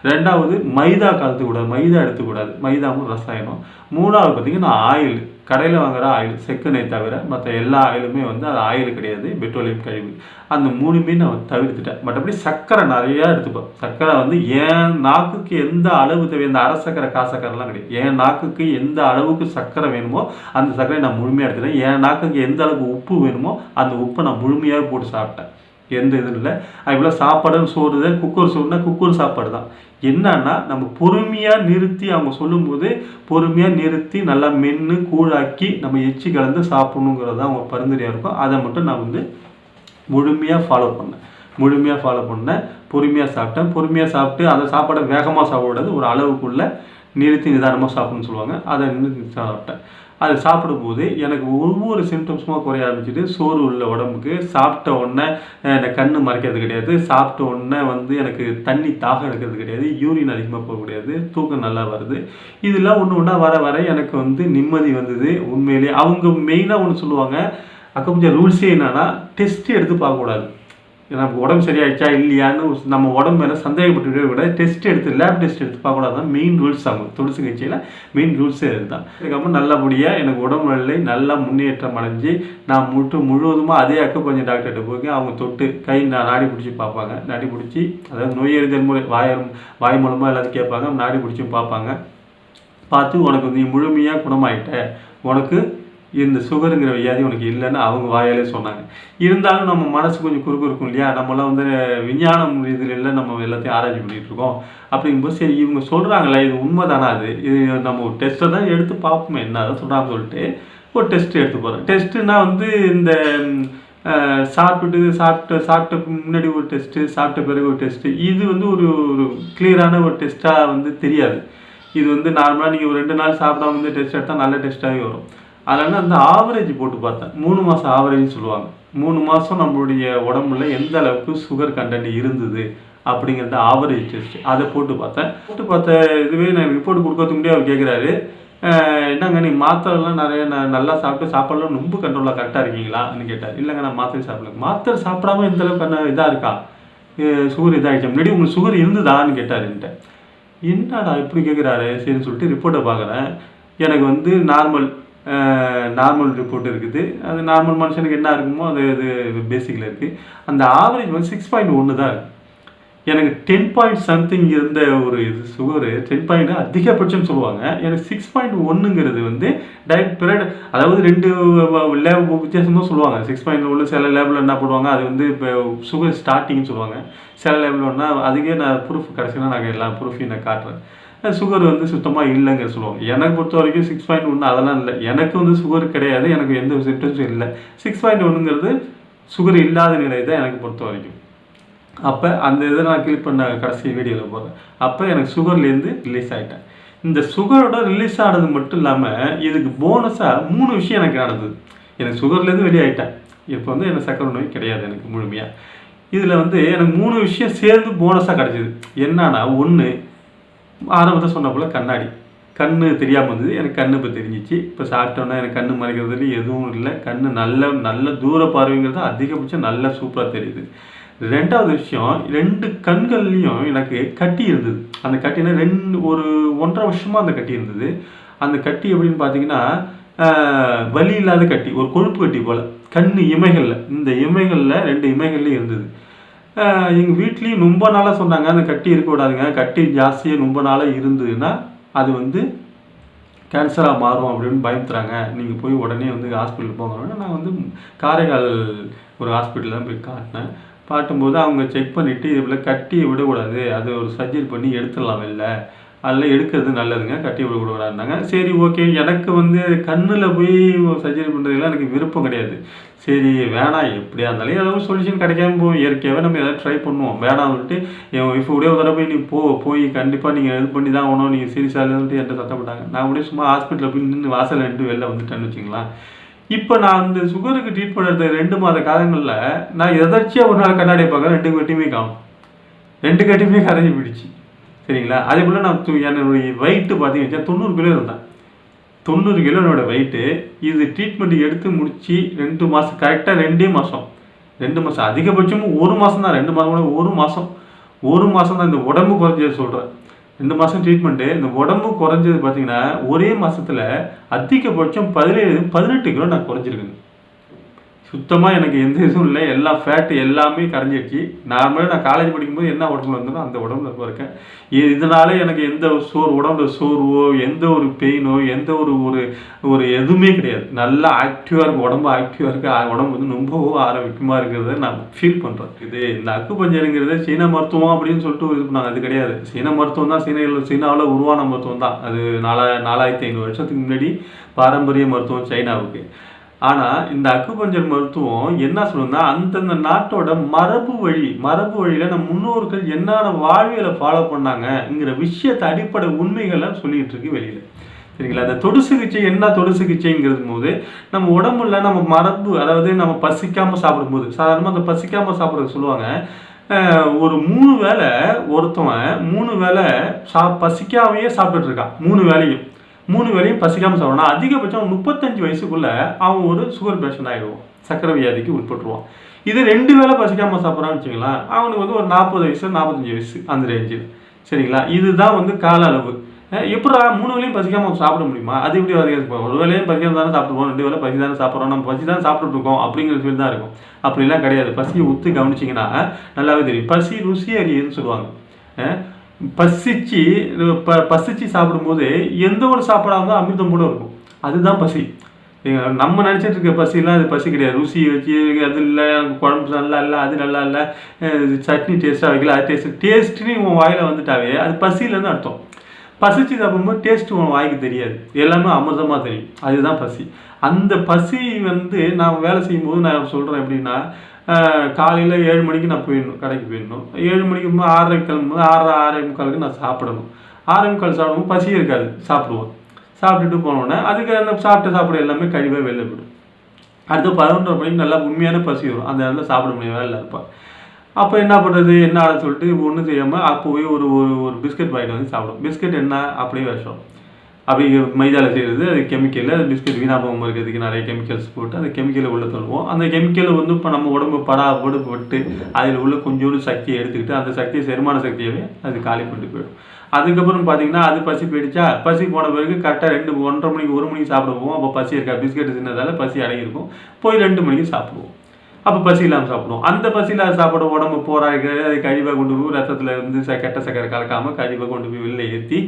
ரெண்டாவது மைதா கலத்துக்கூடாது, மைதா எடுத்துக்கூடாது, மைதாவும் ரசாயனம். மூணாவது பார்த்திங்கன்னா ஆயில், கடையில் வாங்குகிற ஆயில், செக்கெண்ணெய் தவிர மற்ற எல்லா ஆயிலுமே அது ஆயில் கிடையாது, பெட்ரோலியம் கழிவு. அந்த 3மே நான் தவிர்த்துட்டேன். மற்றபடி சர்க்கரை நிறையா எடுத்துப்பேன். சர்க்கரை என் நாக்குக்கு எந்த அளவு தேவை, இந்த அரை சர்க்கரை காசக்கரைலாம் கிடையாது. என் நாக்குக்கு எந்த அளவுக்கு சர்க்கரை வேணுமோ அந்த சர்க்கரை நான் முழுமையாக எடுத்துட்டேன். என் நாக்குக்கு எந்த அளவுக்கு உப்பு வேணுமோ அந்த உப்பை நான் முழுமையாக போட்டு சாப்பிட்டேன். எந்த இதுவும் இல்லை. அதுபோல் சாப்பாடுன்னு சோறு, குக்கர் சோறுனா குக்கர் சாப்பாடு தான். என்னன்னா நம்ம பொறுமையாக நிறுத்தி, அவங்க சொல்லும்போது பொறுமையாக நிறுத்தி நல்லா மென்று கூழாக்கி நம்ம எச்சி கலந்து சாப்பிடணுங்கிறது தான் அவங்க பரிந்துரையாக இருக்கும். அதை மட்டும் நான் முழுமையாக ஃபாலோ பண்ணேன். பொறுமையாக சாப்பிட்டு அந்த சாப்பாடை வேகமாக சாப்பிடாது, ஒரு அளவுக்குள்ளே நிறுத்தி நிதானமாக சாப்பிடணும்னு சொல்லுவாங்க. அதை நிறுத்தி சாப்பிட்டேன். அது சாப்பிடும்போது எனக்கு ஒவ்வொரு சிம்டம்ஸுமாக குறைய ஆரம்பிச்சிட்டு, சோறு உள்ள உடம்புக்கு, சாப்பிட்ட உடனே எனக்கு கண்ணு மறைக்கிறது கிடையாது, சாப்பிட்ட உடனே எனக்கு தண்ணி தாகம் எடுக்கிறது கிடையாது, யூரின் அதிகமாக போக கிடையாது, தூக்கம் நல்லா வருது. இதெல்லாம் ஒன்று வர எனக்கு நிம்மதி வந்தது. உண்மையிலே அவங்க மெயினாக ஒன்று சொல்லுவாங்க, கொஞ்சம் ரூல்ஸே என்னன்னா, டெஸ்ட் எடுத்து பார்க்கக்கூடாது. நமக்கு உடம்பு சரியாயிடுச்சா இல்லையான்னு நம்ம உடம்பு மேலே சந்தேகப்பட்டு விட டெஸ்ட் எடுத்து, லேப் டெஸ்ட் எடுத்து பார்க்கக்கூடாது தான் மெயின் ரூல்ஸ். அவங்க துளசி கட்சியில் மெயின் ரூல்ஸே இதுதான். அதுக்கப்புறம் நல்லபடியாக எனக்கு உடம்பு நிலை நல்லா முன்னேற்றம் அடைஞ்சு நான் முழுவதுமாக அதே கொஞ்சம் டாக்டர்கிட்ட போய் அவங்க தொட்டு கை நாடி பிடிச்சி பார்ப்பாங்க. நாடி பிடிச்சி, அதாவது நோயறிதல் மூலம் வாய் மூலமாக எல்லாத்தையும் கேட்பாங்க, நாடி பிடிச்சி பார்ப்பாங்க. பார்த்து உனக்கு நீ முழுமையாக குணமாயிட்ட, உனக்கு இந்த சுகருங்கிற வியாதி உனக்கு இல்லைன்னு அவங்க வாயாலே சொன்னாங்க. இருந்தாலும் நம்ம மனசு கொஞ்சம் குறுக்கு இருக்கும் இல்லையா, நம்மளாம் விஞ்ஞானம் இதில் இல்லை, நம்ம எல்லாத்தையும் ஆராய்ச்சி பண்ணிகிட்டு இருக்கோம். அப்படிங்கும்போது சரி இவங்க சொல்கிறாங்களே இது உண்மை தானே, இது நம்ம ஒரு டெஸ்ட்டை தான் எடுத்து பார்ப்போமே என்ன தான் சொல்கிறாங்கன்னு சொல்லிட்டு ஒரு டெஸ்ட்டு எடுத்து போகிறேன். டெஸ்ட்டுனா இந்த சாப்பிட்ட முன்னாடி ஒரு டெஸ்ட்டு, சாப்பிட்ட பிறகு ஒரு டெஸ்ட்டு, இது ஒரு கிளியரான ஒரு டெஸ்ட்டாக தெரியாது. இது நார்மலாக நீங்கள் ஒரு 2 நாள் சாப்பிடாம டெஸ்ட் எடுத்தால் நல்ல டெஸ்ட்டாகவே வரும். அதனால் அந்த ஆவரேஜ் போட்டு பார்த்தேன். 3 மாதம் ஆவரேஜ் சொல்லுவாங்க. 3 மாதம் நம்மளுடைய உடம்புல எந்த அளவுக்கு சுகர் கண்டென்ட் இருந்தது அப்படிங்கிறத ஆவரேஜ் டெஸ்ட், அதை போட்டு பார்த்த இதுவே நான் ரிப்போர்ட் கொடுக்கறதுக்கு முன்னாடி அவர் கேட்குறாரு, என்னங்க நீங்கள் மாத்திரைலாம் நிறைய நல்லா சாப்பிட்டு சாப்பாடுலாம் ரொம்ப கண்ட்ரோலாக கரெக்டாக இருக்கீங்களான்னு கேட்டார். இல்லைங்க நான் மாத்திரை சாப்பிடல. மாத்திரை சாப்பிடாம இந்த அளவுக்கு இதாக இருக்கா, சுகர் இதாகிடுச்சு, முன்னாடி உங்களுக்கு சுகர் இருந்துதான்னு கேட்டார் என்கிட்ட. என்னடா இப்படி கேட்குறாரு, சரின்னு சொல்லிட்டு ரிப்போர்ட்டை பார்க்குறேன். எனக்கு நார்மல் ரிப்போர்ட் இருக்குது. அது நார்மல் மனுஷனுக்கு என்ன இருக்குமோ அது பேசிக்கில் இருக்குது. அந்த ஆவரேஜ் 6.1 தான் இருக்குது. எனக்கு 10.something இருந்த ஒரு சுகரு 10 அதிகபட்சம் சொல்லுவாங்க. எனக்கு 6.1ங்கிறது டைரக்ட் பீரியட், அதாவது 2 லேப் வித்தியாசமாக சொல்லுவாங்க. 6.1 சில லேபில் என்ன போடுவாங்க, அது இப்போ சுகர் ஸ்டார்டிங்னு சொல்லுவாங்க. சில லேபில் ஒன்றா அதுக்கே நான் ப்ரூஃப் கிடச்சின்னா நான் எல்லா ப்ரூஃபையும் நான் காட்டுறேன். சுகர் சுத்தமாக இல்லைங்க சொல்லுவாங்க. எனக்கு பொறுத்த வரைக்கும் 6.1 அதெல்லாம் இல்லை. எனக்கு சுகர் கிடையாது, எனக்கு எந்த சிம்டம்ஸும் இல்லை. 6.1ங்கிறது சுகர் இல்லாத நிலை தான் எனக்கு பொறுத்த வரைக்கும். அப்போ அந்த இதை நான் கிளிக் பண்ண கடைசி வீடியோவில் போகிறேன். அப்போ எனக்கு சுகர்லேருந்து ரிலீஸ் ஆகிட்டேன். இந்த சுகரோட ரிலீஸ் ஆனது மட்டும் இல்லாமல் இதுக்கு போனஸாக 3 விஷயம் எனக்கு நடந்தது. எனக்கு சுகர்லேருந்து வெளியாகிட்டேன். இப்போ வந்து எனக்கு சர்க்கரை நோய் கிடையாது எனக்கு முழுமையாக. இதில் வந்து எனக்கு 3 விஷயம் சேர்ந்து போனஸாக கிடச்சிது. என்னன்னா, ஒன்று ஆரம்பத்தில் சொன்ன போல் கண்ணாடி. கண் தெரியாமல் இருந்தது, எனக்கு கண் இப்போ தெரிஞ்சிச்சு. இப்போ சாப்பிட்டோன்னா எனக்கு கண் மறைக்கிறதுல எதுவும் இல்லை. கண் நல்ல தூர பார்வைங்கிறது அதிகபட்சம் நல்லா சூப்பராக தெரியுது. 2வது விஷயம், 2 கண்கள்லேயும் எனக்கு கட்டி இருந்தது. அந்த கட்டினா ஒரு 1.5 வருஷமாக அந்த கட்டி இருந்தது. அந்த கட்டி எப்படின்னு பார்த்தீங்கன்னா, வலி இல்லாத கட்டி, ஒரு கொழுப்பு கட்டி போல் கண் இமைகளில், இந்த இமைகளில் 2 இமைகள்லையும் இருந்தது. எங்கள் வீட்லேயும் ரொம்ப நாளாக சொன்னாங்க, அந்த கட்டி இருக்கக்கூடாதுங்க, கட்டி ஜாஸ்தியாக ரொம்ப நாளாக இருந்ததுன்னா அது வந்து கேன்சராக மாறும் அப்படின்னு பயந்துறாங்க, நீங்கள் போய் உடனே வந்து ஹாஸ்பிட்டல் போங்க. நான் வந்து காரைக்கால் ஒரு ஹாஸ்பிட்டலில் தான் போய் காட்டினேன். காட்டும்போது அவங்க செக் பண்ணிவிட்டு இதில் கட்டியை விடக்கூடாது, அது ஒரு சர்ஜரி பண்ணி எடுத்துடலாம் வெளில, அதெல்லாம் எடுக்கிறது நல்லதுங்க, கட்டி விடக்கூடாதுனாங்க. சரி ஓகே, எனக்கு வந்து கண்ணில் போய் சர்ஜரி பண்ணுறதுலாம் எனக்கு விருப்பம் கிடையாது. சரி வேணாம், எப்படியா இருந்தாலும் ஏதாவது சொல்யூஷன் கிடைக்காம போகும், இயற்கையாகவே நம்ம எதாவது ட்ரை பண்ணுவோம். வேணாம் சொல்லிட்டு என் ஒய்ஃபு கூட ஒரு தடவை போய் நீ போய் கண்டிப்பாக நீங்கள் இது பண்ணி தான் ஆகணும், நீங்கள் சீரியஸாக இல்லைன்ட்டு என்கிட்ட சத்தப்பட்டாங்க. நான் அப்படியே சும்மா ஹாஸ்பிட்டலில் போய் நின்று வாசலில் நின்று வெளில வந்துட்டேன்னு வச்சுங்களேன். இப்போ நான் அந்த சுகருக்கு ட்ரீட்மெண்ட் எடுத்த 2 மாத காலங்களில் நான் எதாச்சியாக ஒரு நாள் கண்ணாடியை பார்க்குறேன், 2 கட்டியுமே காணும், 2 கட்டியுமே கரைஞ்சி போயிடுச்சு. சரிங்களா? அதே போல் நான் என்னுடைய வெயிட்டு பார்த்தீங்கன்னா 90 கிலோ இருந்தேன். 90 கிலோ என்னோட வெயிட்டு. இது ட்ரீட்மெண்ட் எடுத்து முடிச்சு 2 மாதம், கரெக்டாக 2 மாதம், 2 மாதம், அதிகபட்சமும் 1 மாதம் தான், 2 மாதம் கூட 1 மாதம் தான் இந்த உடம்பு குறைஞ்சது சொல்கிறேன். 2 மாதம் ட்ரீட்மெண்ட்டு, இந்த உடம்பு குறைஞ்சது பார்த்தீங்கன்னா ஒரே மாதத்தில் அதிகபட்சம் 18 கிலோ நான் குறைஞ்சிருக்குங்க. சுத்தமாக எனக்கு எந்த இதுவும் இல்லை, எல்லா ஃபேட்டு எல்லாமே கரைஞ்சிடுச்சு. நார்மலாக நான் காலேஜ் படிக்கும்போது என்ன உடம்புல இருந்தனோ அந்த உடம்புல இப்போ இருக்கேன். இதனால எனக்கு எந்த உடம்புல சோர்வோ, எந்த ஒரு பெயினோ, எந்த ஒரு எதுவுமே கிடையாது. நல்லா ஆக்டிவாக இருக்கும், உடம்பு ஆக்டிவாக இருக்குது, உடம்பு வந்து ரொம்பவும் ஆரோக்கியமாக இருக்கிறத நான் ஃபீல் பண்ணுறேன். இந்த அக்குபஞ்சருங்கிறது சீன மருத்துவம் அப்படின்னு சொல்லிட்டு இது பண்ணாங்க, அது கிடையாது. சீன மருத்துவம் தான், சீனாவில் உருவான மருத்துவம் தான். அது 4500 வருஷத்துக்கு முன்னாடி பாரம்பரிய மருத்துவம் சைனாவுக்கு. ஆனால் இந்த அக்குபஞ்சர் மருத்துவம் என்ன சொல்லுன்னா, அந்தந்த நாட்டோட மரபு வழியில் நம்ம முன்னோர்கள் என்னென்ன வாழ்வியலை ஃபாலோ பண்ணாங்கங்கிற விஷயத்தை அடிப்படை உண்மைகளை சொல்லிகிட்டு இருக்கு வெளியில். சரிங்களா? அந்த தொடு சிகிச்சை என்ன தொடு சிகிச்சைங்கிறது போது நம்ம உடம்புல நம்ம மரபு, அதாவது நம்ம பசிக்காமல் சாப்பிடும்போது, சாதாரணமாக அந்த பசிக்காமல் சாப்பிட்றது சொல்லுவாங்க. ஒரு 3 வேளை ஒருத்தவன் 3 வேளை பசிக்காமையே சாப்பிட்டுட்டு இருக்கான். 3 வேளையும் பசிக்காமல் சாப்பிடணும். அதிகபட்சம் 35 வயசுக்குள்ளே அவன் ஒரு சுகர் பேஷண்ட் ஆகிடுவான், சக்கரை வியாதிக்கு உட்பட்டுருவான். இது 2 வேளை பசிக்காமல் சாப்பிட்றான்னு வச்சுக்கலாம், அவனுக்கு வந்து ஒரு 40 வயசு 45 வயசு அந்த ரேஞ்சில். சரிங்களா? இதுதான் வந்து கால அளவு. எப்படா 3 வேளையும் பசிக்காமல் சாப்பிட முடியுமா? அது எப்படி அதிகம்? ஒரு வேளையும் பசிக்காமல் தானே சாப்பிடுவோம், 2 வேளை பசி தானே சாப்பிட்றோம், நம்ம பசி தான் சாப்பிட்டுட்டு இருக்கோம் அப்படிங்கிற ஃபீல் தான் இருக்கும். அப்படிலாம் கிடையாது. பசியை உத்து கவனிச்சிங்கன்னா நல்லாவே தெரியும். பசி ருசி அறியுதுன்னு சொல்லுவாங்க. பசிச்சு சாப்பிடும்போது எந்த ஒரு சாப்பாடாக இருந்தாலும் அமிர்தம் கூட இருக்கும், அதுதான் பசி. நம்ம நினச்சிட்டு இருக்க பசிலாம் அது பசி கிடையாது. ருசி வச்சு அது இல்லை, குழம்பு நல்லா இல்லை, அது நல்லா இல்லை, சட்னி டேஸ்ட்டாக வைக்கல, அது டேஸ்ட்டுன்னு உன் வாயில் வந்துட்டாவே அது பசியிலேருந்து அர்த்தம். பசிச்சு சாப்பிடும்போது டேஸ்ட்டு உன் வாய்க்கு தெரியாது, எல்லாமே அமிர்தமாக தெரியும், அதுதான் பசி. அந்த பசி வந்து நான் வேலை செய்யும்போது நான் சொல்கிறேன் எப்படின்னா, காலையில் 7 மணிக்கு நான் கடைக்கு போயிடணும். 7 மணிக்கு 6:30 கிளம்பும்போது 6:45 நான் சாப்பிடணும். 6:45 சாப்பிடும்போது பசியே இருக்காது, சாப்பிடுவோம். சாப்பிட்டுட்டு போனோடனே அதுக்கு அந்த சாப்பிட எல்லாமே கழிவாக வெளில போய்டும். அடுத்து 11:30 மணிக்கு நல்லா உண்மையான பசி வரும், அந்த இடத்துல சாப்பிட முடியும், வேலை இருப்பாள். அப்போ என்ன பண்ணுறது, என்ன ஆட சொல்லிட்டு ஒன்றும் செய்யாமல் அப்போ போய் ஒரு பிஸ்கட் வாங்கிட்டு வந்து சாப்பிடும். பிஸ்கட் என்ன அப்படியே விஷம், அப்படி மைதாவில் செய்கிறது, அது கெமிக்கல், அது பிஸ்கட் வீணாபகம் இருக்கிறதுக்கு நிறைய கெமிக்கல்ஸ் போட்டு அந்த கெமிக்கலை உள்ளே தள்ளுவோம். அந்த கெமிக்கலை வந்து இப்போ நம்ம உடம்பு பட்டு அதில் உள்ள கொஞ்சோண்டு சக்தியை எடுத்துக்கிட்டு அந்த சக்தியை செரிமான சக்தியவே அது காலி பண்ணிட்டு போயிடும். அதுக்கப்புறம் பார்த்தீங்கன்னா அது பசி போயிடுச்சா, பசி போன பிறகு கரெக்டாக 1:30 மணிக்கு 1 மணிக்கு சாப்பிடுவோம். அப்போ பசி இருக்கா, பிஸ்கெட் சின்னதால் பசி அடங்கியிருக்கும். போய் 2 மணிக்கு சாப்பிடுவோம். அப்போ பசி இல்லாமல் சாப்பிடுவோம். அந்த பசி இல்லாத சாப்பிட உடம்பு போராடுறது, அது கழிவாக கொண்டு போய் ரத்தத்தில் இருந்து கெட்ட சக்கரை கலக்காமல் கழிவாக கொண்டு போய் வெளில ஏற்றி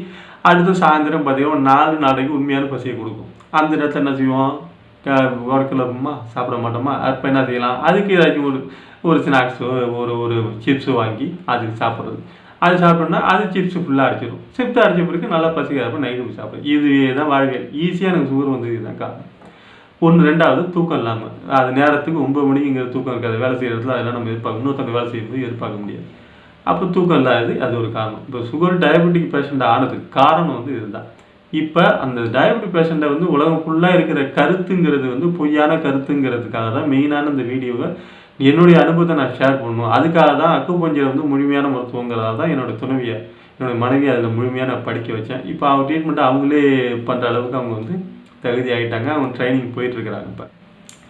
அடுத்து சாயந்தரம் பார்த்தீங்கன்னா 4 நாளைக்கு உண்மையான பசியை கொடுக்கும். அந்த இடத்துல என்ன செய்வோம், உரக்கிழமா சாப்பிட மாட்டோமா, அப்போ என்ன செய்யலாம், அதுக்கு ஏதாச்சும் ஒரு ஸ்நாக்ஸோ ஒரு சிப்ஸோ வாங்கி அதுக்கு சாப்பிட்றது. அது சாப்பிட்டோம்னா அது சிப்ஸு ஃபுல்லாக அடிச்சிடும். சிப்ஸ் அடித்த பிறகு நல்லா பசிக்காதப்போ நைட்டு போய் சாப்பிடும். இதுவே தான் வாழ்வியல். ஈஸியாக எனக்கு சுகர் வந்தது இதுதான் காரணம். ரெண்டாவது தூக்கம் இல்லாமல், அது நேரத்துக்கு 9 மணிக்குங்கிற தூக்கம் இருக்காது. வேலை செய்கிற இடத்துல அதெல்லாம் நம்ம எதிர்பார்க்க, இன்னொருத்தவங்க வேலை செய்யும்போது எதிர்பார்க்க முடியாது. அப்போ தூக்கம் இல்லாதது அது ஒரு காரணம். இப்போ சுகர் டயபெட்டிக் பேஷண்ட் ஆனதுக்கு காரணம் வந்து இதுதான். இப்போ அந்த டயபெட்டிக் பேஷண்ட்டை வந்து உலகம் ஃபுல்லாக இருக்கிற கருத்துங்கிறது வந்து பொய்யான கருத்துங்கிறதுக்காக தான் மெயினான இந்த வீடியோவை என்னுடைய அனுபவத்தை நான் ஷேர் பண்ணணும். அதுக்காக தான் அக்குபஞ்சர் வந்து முழுமையான மருத்துவங்கிறதால தான் என்னோடய மனைவி அதில் முழுமையாக நான் படிக்க வச்சேன். இப்போ அவங்க ட்ரீட்மெண்ட்டை அவங்களே பண்ணுற அளவுக்கு அவங்க வந்து தகுதி ஆகிட்டாங்க. அவங்க ட்ரைனிங் போயிட்டுருக்கிறாங்க. இப்போ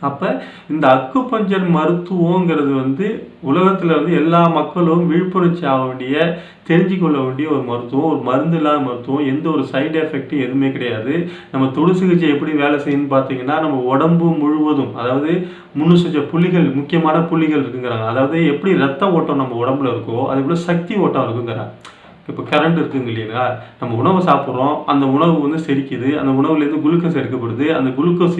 அப்போ இந்த அக்குபஞ்சர் மருத்துவங்கிறது வந்து உலகத்தில் வந்து எல்லா மக்களும் விழிப்புணர்ச்சி ஆக வேண்டிய, தெரிஞ்சுக்கொள்ள வேண்டிய ஒரு மருத்துவம், ஒரு மருந்து இல்லாத மருத்துவம். எந்த ஒரு சைடு எஃபெக்ட்டும் எதுவுமே கிடையாது. நம்ம தொடு சிகிச்சை எப்படி வேலை செய்யணும்னு பார்த்தீங்கன்னா, நம்ம உடம்பு முழுவதும், அதாவது 300 புள்ளிகள், முக்கியமான புள்ளிகள் இருக்குங்கிறாங்க. அதாவது எப்படி ரத்த ஓட்டம் நம்ம உடம்புல இருக்கோ அதே போல் சக்தி ஓட்டம் இருக்குங்கிறாங்க. இப்போ கரண்ட் இருக்குங்க இல்லைங்களா, நம்ம உணவு சாப்பிட்றோம், அந்த உணவு வந்து செரிக்குது, அந்த உணவுலேருந்து குளுக்கோஸ் எடுக்கப்படுது, அந்த குளுக்கோஸ்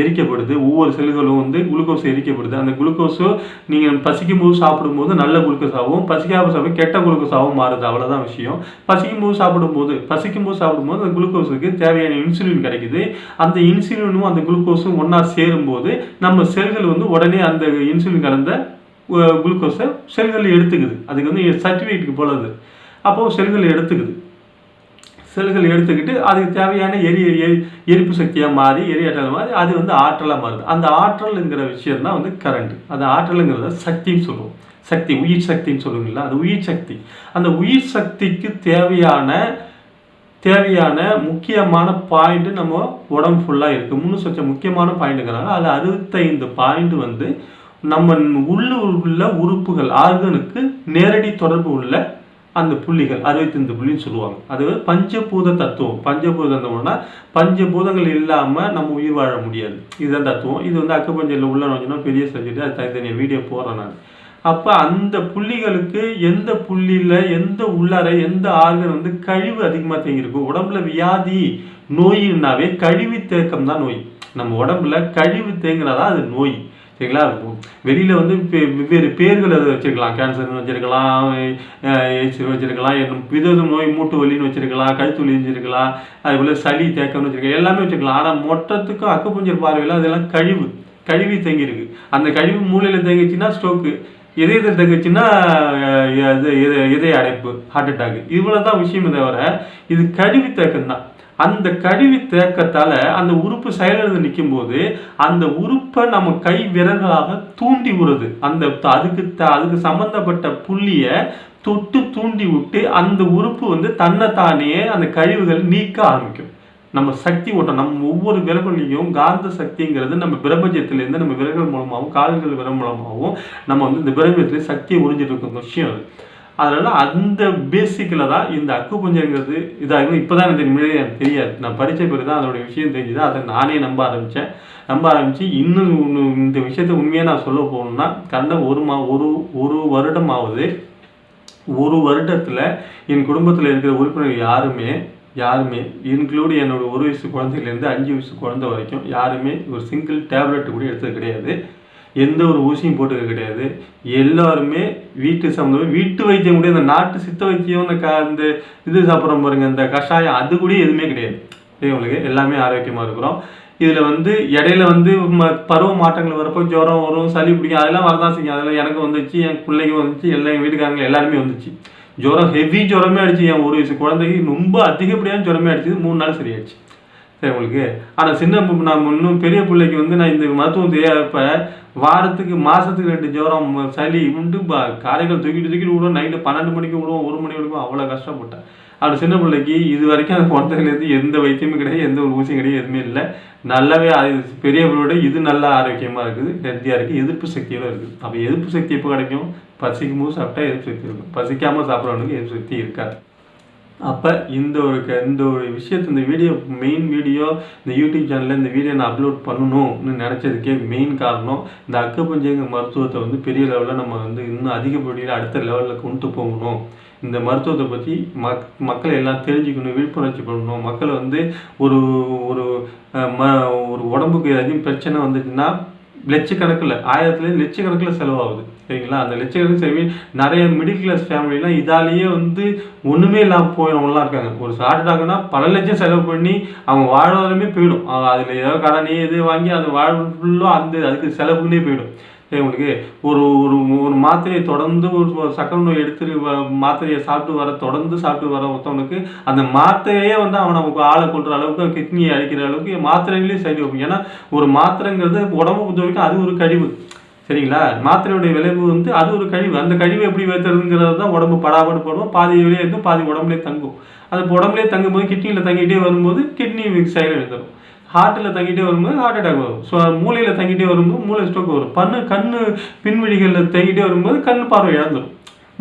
எரிக்கப்படுது, ஒவ்வொரு செல்களும் வந்து குளுக்கோஸ் எரிக்கப்படுது. அந்த குளுக்கோஸோ நீங்கள் பசிக்கும் போது சாப்பிடும்போது நல்ல குளுக்கோஸ் ஆகும், பசிக்காமல் சாப்பிடும் கெட்ட குளுக்கோஸ் ஆகும் மாறுது. அவ்வளோதான் விஷயம். பசிக்கும் போது சாப்பிடும்போது அந்த குளுக்கோஸுக்கு தேவையான இன்சுலின் கிடைக்குது. அந்த இன்சுலினும் அந்த குளுக்கோஸும் ஒன்றா சேரும்போது நம்ம செல்கள் வந்து உடனே அந்த இன்சுலின் கலந்த குளுக்கோஸை செல்கள் எடுத்துக்குது. அதுக்கு வந்து சர்டிஃபிகேட்டுக்கு போலது. அப்போது செல்கள் எடுத்துக்கிட்டு அதுக்கு தேவையான எரிப்பு சக்தியாக மாறி, எரியாற்றல் மாறி, அது வந்து ஆற்றலாக மாறுது. அந்த ஆற்றலுங்கிற விஷயம் தான் வந்து கரண்ட். அந்த ஆற்றலுங்கிறத சக்தின்னு சொல்லுவோம். சக்தி, உயிர் சக்தின்னு சொல்லுவீங்களா, அது உயிர் சக்தி. அந்த உயிர் சக்திக்கு தேவையான முக்கியமான பாயிண்ட்டு நம்ம உடம்பு ஃபுல்லாக இருக்குது. 300 முக்கியமான பாயிண்ட்டுங்கிறாங்க. அதில் 65 பாயிண்ட் வந்து நம்ம உள்ள உறுப்புகள், ஆர்கனுக்கு நேரடி தொடர்பு உள்ள அந்த புள்ளிகள் 65 புள்ளின்னு சொல்லுவாங்க. அது பஞ்சபூத தத்துவம். பஞ்சபூத தத்துவம்னா பஞ்சபூதங்கள் இல்லாமல் நம்ம உயிர் வாழ முடியாது. இதுதான் தத்துவம். இது வந்து அக்குபஞ்சரில் உள்ள நோஞ்சினா பெரிய சப்ஜெக்ட், அது தனித்தனியாக வீடியோ போடுறேன் நான். அப்போ அந்த புள்ளிகளுக்கு எந்த புள்ளியில் எந்த உள்ளார எந்த ஆர்கன் வந்து கழிவு அதிகமாக தேங்கியிருக்கும். உடம்புல வியாதி நோயின்னாவே கழிவு தேக்கம் தான் நோய். நம்ம உடம்புல கழிவு தேங்கினாதான் அது நோய். சரிங்களா. வெளியில் வந்து வெவ்வேறு பேர்கள் அதை வச்சுருக்கலாம். கேன்சர்னு வச்சுருக்கலாம், எய்ட்ஸ் வச்சுருக்கலாம், விதவித நோய், மூட்டு வலின்னு வச்சுருக்கலாம், கழுத்து வலி வச்சுருக்கலாம், அதுபோல் சளி தேக்கம்னு வச்சுருக்கலாம், எல்லாமே வச்சுருக்கலாம். ஆனால் மொத்தத்துக்கும் அக்குபஞ்சர் பார்வையில் அதெல்லாம் கழிவு தேங்கியிருக்கு. அந்த கழிவு மூளையில் தேங்கிச்சுன்னா ஸ்ட்ரோக்கு, இதயத்தில் தேங்கிச்சுன்னா இதய அடைப்பு, ஹார்ட் அட்டாக். இவ்வளோ தான் விஷயமே தவிர இது கழிவு தேக்கம் தான். அந்த கழிவு தேக்கத்தால் அந்த உறுப்பு செயலிழந்து நிற்கும் போது அந்த உறுப்பை நம்ம கை விரல்களாக தூண்டி விடுறது. அதுக்கு சம்பந்தப்பட்ட புள்ளியை தொட்டு தூண்டி விட்டு அந்த உறுப்பு வந்து தன்னைத்தானே அந்த கழிவுகள் நீக்க ஆரம்பிக்கும். நம்ம சக்தி ஓட்டம், நம்ம ஒவ்வொரு விரல்களையும் காந்த சக்திங்கிறது நம்ம பிரபஞ்சத்திலேருந்து நம்ம விரல்கள் மூலமாகவும் கால்கள் விரல் மூலமாகவும் நம்ம வந்து இந்த பிரபஞ்சத்திலே சக்தியை உறிஞ்சிட்டு இருக்க விஷயம் அது. அதனால் அந்த பேசிக்கில் தான் இந்த அக்குபஞ்சருங்கிறது இதாக. இப்போ தான் எனக்கு தெரியாது. நான் படித்த பிறகு தான் அதோடய விஷயம் தெரிஞ்சுது. அதை நானே நம்ப ஆரம்பித்து இன்னும் இந்த விஷயத்தை உண்மையாக நான் சொல்ல போகணுன்னா கரெக்டாக ஒரு வருடமாவது, ஒரு வருடத்தில் என் குடும்பத்தில் இருக்கிற உறுப்பினர் யாருமே இன்க்ளூடு என்னோட 1 வயசு குழந்தையிலேருந்து 5 வயசு குழந்தை வரைக்கும் யாருமே ஒரு சிங்கிள் டேப்லெட் கூட எடுத்தது கிடையாது. எந்த ஒரு ஊசியும் போட்டுக்க கிடையாது. எல்லாருமே வீட்டு வைத்தியம் கூட, இந்த நாட்டு சித்த வைத்தியம், இந்த இது சாப்பிட்றோம் பாருங்க, இந்த கஷாயம், அது கூட எதுவுமே கிடையாது. இவங்களுக்கு எல்லாமே ஆரோக்கியமாக இருக்கிறோம். இதில் வந்து இடையில வந்து பருவ மாற்றங்கள் வரப்போ ஜுரம் வரும், சளி பிடிக்கும், அதெல்லாம் வரதான் செய்யும். அதெல்லாம் எனக்கு வந்துச்சு, என் பிள்ளைங்க வந்துச்சு, எல்லாம் எங்கள் வீட்டுக்காரங்க எல்லாருமே வந்துச்சு. ஜுரம், ஹெவி ஜுரமே அடிச்சு. என் 1 வயசு குழந்தைக்கு ரொம்ப அதிகப்படியான ஜுரமே அடிச்சது. 3 நாள் சரியாயிடுச்சு. சரி உங்களுக்கு. ஆனால் நான் இன்னும் பெரிய பிள்ளைக்கு வந்து நான் இந்த மருத்துவம் தெரியாதப்ப வாரத்துக்கு மாதத்துக்கு 2 ஜுரம், சளி உண்டு, காரைகள் தூக்கிட்டு விடுவோம். நைட்டு 12 மணிக்கு விடுவோம், 1 மணி வரைக்கும். அவ்வளோ கஷ்டப்பட்டேன். அப்படி சின்ன பிள்ளைக்கு இது வரைக்கும் அந்த குழந்தைலேருந்து எந்த வைத்தியமும் கிடையாது, எந்த ஒரு ஊசியும் கிடையாது, எதுவுமே இல்லை. நல்லாவே பெரியவர்களோட இது நல்லா ஆரோக்கியமாக இருக்குது, ஹெல்த்தியாக இருக்குது, எதிர்ப்பு சக்தியோடு இருக்குது. அப்போ எதிர்ப்பு சக்தி எப்போ கிடைக்கும்? பசிக்கும் போது சாப்பிட்டா எதிர்ப்பு சக்தி இருக்கும். பசிக்காமல் சாப்பிட்றவனுக்கு எதிர்ப்பு சக்தி இருக்காது. அப்போ இந்த ஒரு விஷயத்தை, இந்த மெயின் வீடியோ இந்த யூடியூப் சேனலில் இந்த வீடியோ நான் அப்லோட் பண்ணணும்னு நினச்சதுக்கே மெயின் காரணம், இந்த அக்குபஞ்சர் மருத்துவத்தை வந்து பெரிய லெவலில் நம்ம வந்து இன்னும் அதிகப்படியில் அடுத்த லெவலில் கொண்டு போகணும். இந்த மருத்துவத்தை பற்றி மக்களை எல்லாம் தெரிஞ்சுக்கணும், விழிப்புணர்ச்சி பண்ணணும். மக்களை வந்து ஒரு உடம்புக்கு ஏதாச்சும் பிரச்சனை வந்துச்சுன்னா லட்சக்கணக்கில், ஆயிரத்துலேருந்து லட்சக்கணக்கில் செலவாகுது. சரிங்களா? அந்த லட்சக்கணக்கில் செலவு நிறைய மிடில் கிளாஸ் ஃபேமிலிலாம் இதாலேயே வந்து ஒன்றுமே இல்லாமல் போயிடவங்களாம் இருக்காங்க. ஒரு ஹார்ட் அட்டாக்னா பல லட்சம் செலவு பண்ணி அவங்க வாழ்வாதாரமே போயிடும். அதில் ஏதோ கடனே இது வாங்கி அது வாழ்வு ஃபுல்லாக அதுக்கு செலவுன்னே போயிடும். உங்களுக்கு ஒரு ஒரு ஒரு மாத்திரையை தொடர்ந்து ஒரு சக்கரை நோய் எடுத்துட்டு மாத்திரையை தொடர்ந்து சாப்பிட்டு வர ஒருத்தவனுக்கு அந்த மாத்திரையே வந்து அவனுக்கு ஆளை கொள்ற அளவுக்கு, கிட்னியை அழிக்கிற அளவுக்கு மாத்திரைகளே சைடு வைக்கும். ஏன்னா ஒரு மாத்திரைங்கிறது உடம்பு பொறுத்த வரைக்கும் அது ஒரு கழிவு. சரிங்களா? மாத்திரையுடைய விளைவு வந்து அது ஒரு கழிவு. அந்த கழிவு எப்படி வைத்துறதுங்கிறது தான் உடம்பு படாபாடு போடுவோம். பாதி வெளியே இருக்கும், பாதி உடம்புலேயே தங்கும். அது உடம்புலேயே தங்கும்போது கிட்னியில் தங்கிட்டே வரும்போது கிட்னி சைடு எழுந்துடும். ஹார்ட்டில் தங்கிட்டே வரும்போது ஹார்ட் அட்டாக் வரும். ஸோ மூளையில் தங்கிட்டே வரும்போது மூளை ஸ்ட்ரோக் வரும். கண்ணு பின்வழிகளில் தங்கிட்டே வரும்போது கண் பார்வை இழந்துடும்.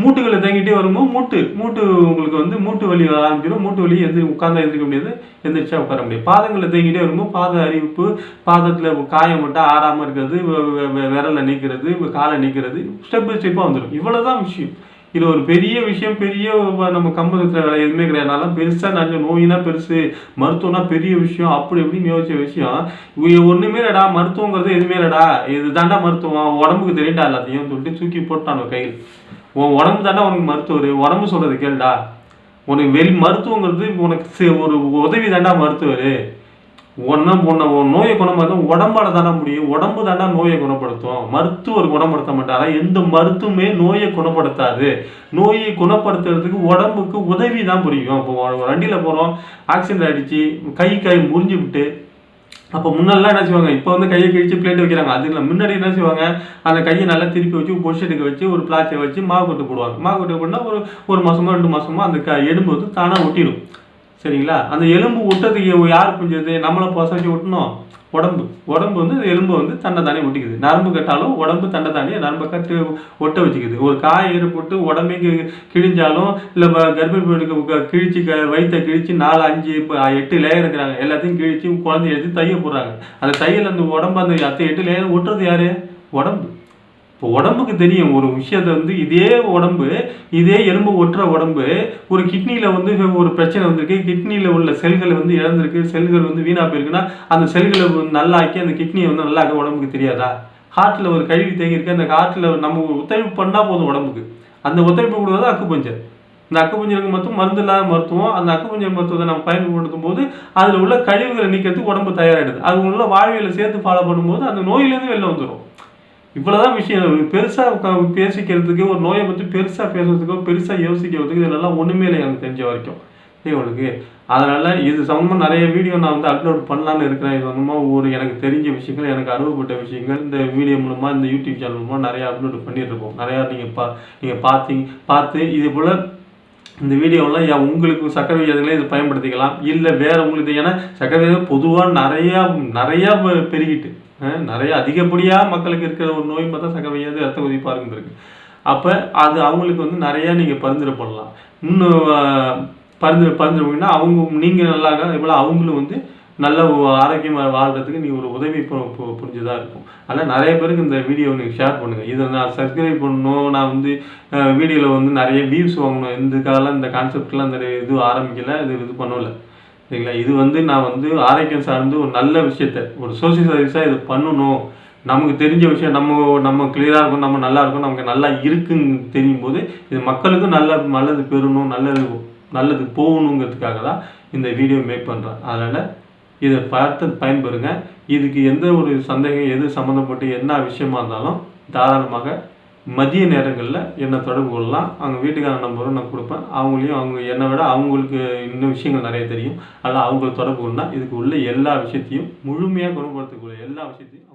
மூட்டுகளில் தங்கிட்டே வரும்போது மூட்டு உங்களுக்கு வந்து மூட்டு வலி ஆரம்பிச்சிடும். மூட்டு வலி உட்கார்ந்தா எந்திரிக்க முடியாது, எந்திரிச்சா உட்கார முடியாது. பாதங்களில் தங்கிட்டே வரும்போது பாத அரிப்பு, பாதத்தில் காயம் மட்டும் ஆறாமல் இருக்கிறது, விரலை நீக்கிறது, காலை நீக்கிறது, ஸ்டெப் பை ஸ்டெப்பாக வந்துடும். இவ்வளோதான் விஷயம். இது ஒரு பெரிய விஷயம், பெரிய நம்ம கம்பத்தில் வேலை எதுவுமே கிடையாதுனால பெருசாக நல்ல நோயினா பெருசு, மருத்துவம்னா பெரிய விஷயம் அப்படி எப்படின்னு யோசிச்ச விஷயம் ஒன்றுமே இல்லடா. மருத்துவங்கிறது எதுவுமே இல்லடா, இது தாண்டா மருத்துவம், உடம்புக்கு தெரியண்டா எல்லாத்தையும் சொல்லிட்டு தூக்கி போட்டான் கையில். உன் உடம்பு தாண்டா உனக்கு மருத்துவர், உடம்பு சொல்றது கேளுடா. உனக்கு மருத்துவங்கிறது உனக்கு ஒரு உதவி தாண்டா மருத்துவர். நோயை குணப்படுத்தும் உடம்பால தானே முடியும். உடம்பு தாண்டா நோயை குணப்படுத்தும், மருத்துவர் குணப்படுத்த மாட்டாரா? எந்த மருத்துவமே நோயை குணப்படுத்தாது. நோயை குணப்படுத்துறதுக்கு உடம்புக்கு உதவி தான் புரியும். இப்போ வண்டியில் போகிறோம், ஆக்சிடென்ட் ஆகிடுச்சு, கை முறிஞ்சு விட்டு, அப்போ முன்னெல்லாம் என்ன செய்வாங்க, இப்போ வந்து கையை கிழிச்சு பிளேட் வைக்கிறாங்க. அது இல்லை, முன்னாடி என்ன செய்வாங்க, அந்த கையை நல்லா திருப்பி வச்சு பொசிஷனுக்கு வச்சு ஒரு பிளாஸ்டை வச்சு மாவு கொட்டு போடுவாங்க. மாவு கொட்டு போட்டால் ஒரு மாதமோ 2 மாதமோ அந்த எலும்பு வந்து தானாக ஒட்டிடும். சரிங்களா? அந்த எலும்பு ஒட்டத்துக்கு யார் புரிஞ்சது? நம்மளை பசங்க ஒட்டணும். உடம்பு வந்து எலும்பு வந்து தன்னை தானே ஒட்டிக்குது. நரம்பு கட்டாலும் உடம்பு தன்னை தானே நரம்பை கட்டு ஒட்ட வச்சுக்குது. ஒரு காய் ஏற்பட்டு உடம்பே கிழிஞ்சாலும் இல்லை கர்ப்பிணி பெண்ணுக்கு கிழிச்சு வயிற்றை கிழிச்சு 4, 5, 8 லேயர் இருக்கிறாங்க. எல்லாத்தையும் கிழிச்சு குழந்தைய எடுத்து தைய போடுறாங்க. அந்த தையல் அந்த உடம்பு அந்த 8 லேயர் ஒட்டுறது யாரு? உடம்பு. இப்போ உடம்புக்கு தெரியும் ஒரு விஷயத்த வந்து இதே எலும்பு ஒட்டுற உடம்பு ஒரு கிட்னியில் வந்து ஒரு பிரச்சனை வந்திருக்கு, கிட்னியில் உள்ள செல்களை வந்து இழந்திருக்கு, செல்கள் வந்து வீணாக போயிருக்குன்னா அந்த செல்களை நல்லாக்கி அந்த கிட்னியை வந்து நல்லாக்க உடம்புக்கு தெரியாதா? ஹார்ட்டில் ஒரு கழிவு தேங்கியிருக்கு, அந்த ஹார்ட்டில் நம்ம ஒத்துழைப்பு பண்ணால் போதும் உடம்புக்கு. அந்த ஒத்துழைப்பு கொடுக்குறது அக்குபஞ்சர். இந்த அக்குபஞ்சருக்கு மட்டும் மருந்து இல்லாத மருத்துவம். அந்த அக்குபஞ்சர் மருத்துவத்தை நம்ம பயன்படுத்தும் போது அதில் உள்ள கழிவுகளை நீக்கிறதுக்கு உடம்பு தயாராகிடுது. அது உள்ள வாழ்வியலை சேர்த்து ஃபாலோ பண்ணும்போது அந்த நோயிலேருந்து வெளில வந்துடும். இவ்வளோதான் விஷயம். பெருசாக பேசிக்கிறதுக்கு, ஒரு நோயை பற்றி பெருசாக பேசுறதுக்கோ பெருசாக யோசிக்கிறதுக்கு இதெல்லாம் ஒன்றுமே இல்லை எனக்கு தெரிஞ்ச வரைக்கும் உங்களுக்கு. அதனால் இது சம்மந்தமாக நிறைய வீடியோ நான் வந்து அப்லோட் பண்ணலான்னு இருக்கிறேன். இது சம்மந்தமாக எனக்கு தெரிஞ்ச விஷயங்கள், எனக்கு அனுபவப்பட்ட விஷயங்கள் இந்த வீடியோ மூலமாக, இந்த யூடியூப் சேனல் மூலமாக நிறையா அப்லோட் பண்ணிட்டுருக்கோம். நிறையா நீங்கள் பார்த்து இது போல் இந்த வீடியோவெல்லாம் உங்களுக்கு சக்கரை வியாதிகளை இது பயன்படுத்திக்கலாம். இல்லை வேறு உங்களுக்கு, ஏன்னா சக்கரை வியாதி பொதுவாக நிறையா பெருகிட்டு நிறைய அதிகப்படியாக மக்களுக்கு இருக்கிற ஒரு நோய் பார்த்தா சக்கரை வியாதி, ரத்த கொதிப்பாக இருந்திருக்கு. அப்போ அது அவங்களுக்கு வந்து நிறையா நீங்கள் பரிந்துரை பண்ணலாம். இன்னும் பரிந்துரைனா நீங்கள் நல்லா இருக்க அதே போல் அவங்களும் வந்து நல்ல ஆரோக்கியமாக வாழ்கிறதுக்கு நீங்கள் ஒரு உதவி புரிஞ்சுதான் இருக்கும். அதனால் நிறைய பேருக்கு இந்த வீடியோவை நீங்கள் ஷேர் பண்ணுங்கள். இதை நான் சப்ஸ்கிரைப் பண்ணணும், நான் வந்து வீடியோவில் வந்து நிறைய வியூஸ் வாங்கணும், இதுக்காகலாம் இந்த கான்செப்ட்லாம் இந்த இது ஆரம்பிக்கலை, இது பண்ணலை. சரிங்களா? இது வந்து நான் வந்து ஆரோக்கியம் சார்ந்து ஒரு நல்ல விஷயத்த ஒரு சோசியல் சர்வீஸாக இது பண்ணணும். நமக்கு தெரிஞ்ச விஷயம் நம்ம கிளியராக இருக்கும், நம்ம நல்லா இருக்கும், நமக்கு நல்லா இருக்குன்னு தெரியும் போது இது மக்களுக்கும் நல்லது பெறணும், நல்லது போகணுங்கிறதுக்காக தான் இந்த வீடியோ மேக் பண்ணுறேன். அதனால் இதை பார்த்து பயன்பெறுங்க. இதுக்கு எந்த ஒரு சந்தேகம் எது சம்மந்தப்பட்டு என்ன விஷயமா இருந்தாலும் தாராளமாக மதிய நேரங்களில் என்னை தொடர்பு கொள்ளலாம். அவங்க வீட்டுக்கான நம்பரும் நான் கொடுப்பேன். அவங்க என்னை விட அவங்களுக்கு இன்னும் விஷயங்கள் நிறைய தெரியும். அதனால் அவங்களை தொடர்பு கொள்ளலாம். இதுக்கு உள்ள எல்லா விஷயத்தையும் முழுமையாக குணப்படுத்தக்கூடிய எல்லா விஷயத்தையும்